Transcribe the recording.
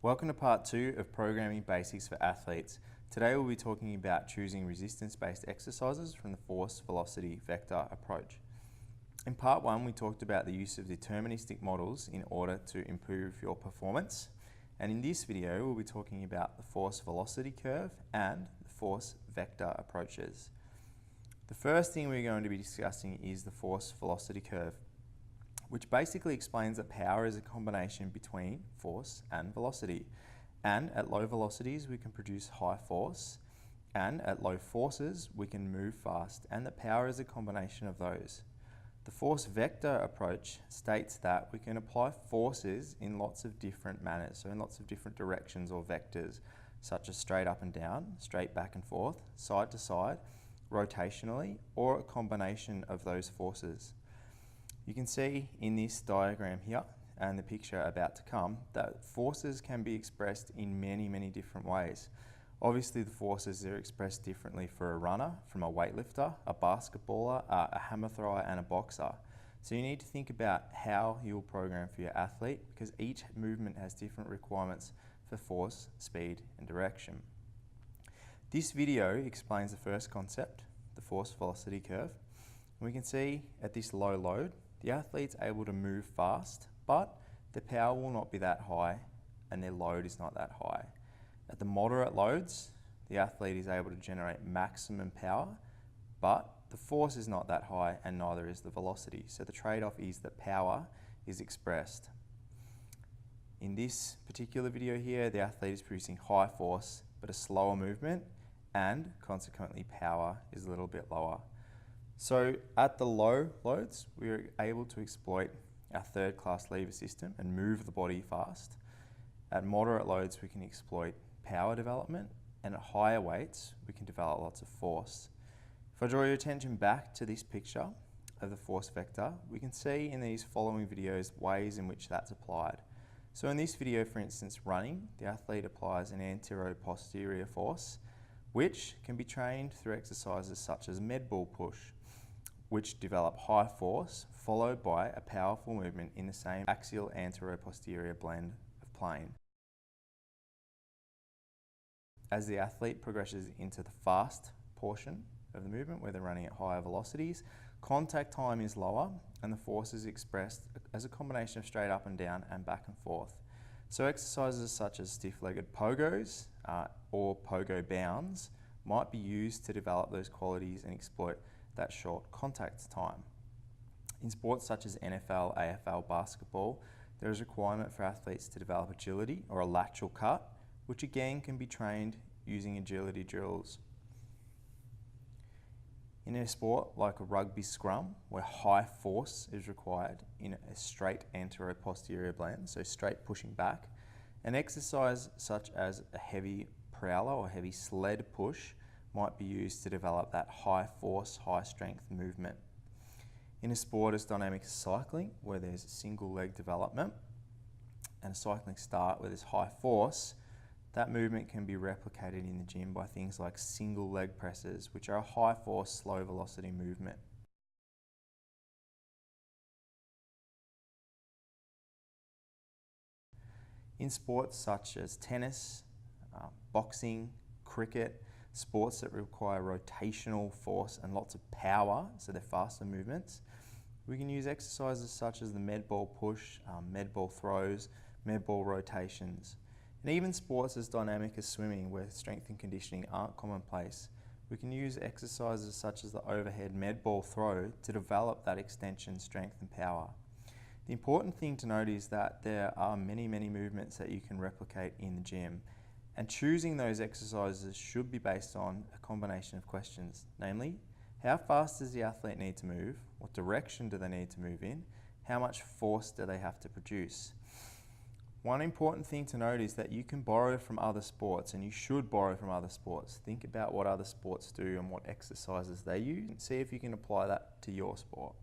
Welcome to part 2 of Programming Basics for Athletes. Today we'll be talking about choosing resistance-based exercises from the force, velocity, vector approach. In part 1 we talked about the use of deterministic models in order to improve your performance. And in this video we'll be talking about the force-velocity curve and the force-vector approaches. The first thing we're going to be discussing is the force-velocity curve, which basically explains that power is a combination between force and velocity. And at low velocities we can produce high force, and at low forces we can move fast, and that power is a combination of those. The force vector approach states that we can apply forces in lots of different manners, so in lots of different directions or vectors, such as straight up and down, straight back and forth, side to side, rotationally, or a combination of those forces. You can see in this diagram here and the picture about to come that forces can be expressed in many different ways. Obviously the forces are expressed differently for a runner, from a weightlifter, a basketballer, a hammer thrower and a boxer. So you need to think about how you'll program for your athlete, because each movement has different requirements for force, speed and direction. This video explains the first concept, the force-velocity curve. And we can see at this low load the athlete's able to move fast, but the power will not be that high and their load is not that high. At the moderate loads, the athlete is able to generate maximum power, but the force is not that high and neither is the velocity. So the trade-off is that power is expressed. In this particular video here, the athlete is producing high force but a slower movement, and consequently power is a little bit lower. So at the low loads, we are able to exploit our third class lever system and move the body fast. At moderate loads, we can exploit power development, and at higher weights, we can develop lots of force. If I draw your attention back to this picture of the force vector, we can see in these following videos ways in which that's applied. So in this video, for instance, running, the athlete applies an antero-posterior force, which can be trained through exercises such as med ball push, which develop high force followed by a powerful movement in the same axial antero-posterior blend of plane. As the athlete progresses into the fast portion of the movement, where they're running at higher velocities, contact time is lower and the force is expressed as a combination of straight up and down and back and forth. So exercises such as stiff-legged pogos or pogo bounds might be used to develop those qualities and exploit that short contact time. In sports such as NFL, AFL, basketball, there is a requirement for athletes to develop agility or a lateral cut, which again can be trained using agility drills. In a sport like a rugby scrum, where high force is required in a straight antero-posterior blend, so straight pushing back, an exercise such as a heavy prowler or heavy sled push might be used to develop that high force, high strength movement. In a sport as dynamic as cycling, where there's a single leg development and a cycling start where there's high force, that movement can be replicated in the gym by things like single leg presses, which are a high force, slow velocity movement. In sports such as tennis, boxing, cricket, sports that require rotational force and lots of power, so they're faster movements, we can use exercises such as the med ball push, med ball throws, med ball rotations. And even sports as dynamic as swimming, where strength and conditioning aren't commonplace, we can use exercises such as the overhead med ball throw to develop that extension, strength and power. The important thing to note is that there are many movements that you can replicate in the gym. And choosing those exercises should be based on a combination of questions, namely, how fast does the athlete need to move? What direction do they need to move in? How much force do they have to produce? One important thing to note is that you can borrow from other sports, and you should borrow from other sports. Think about what other sports do and what exercises they use, and see if you can apply that to your sport.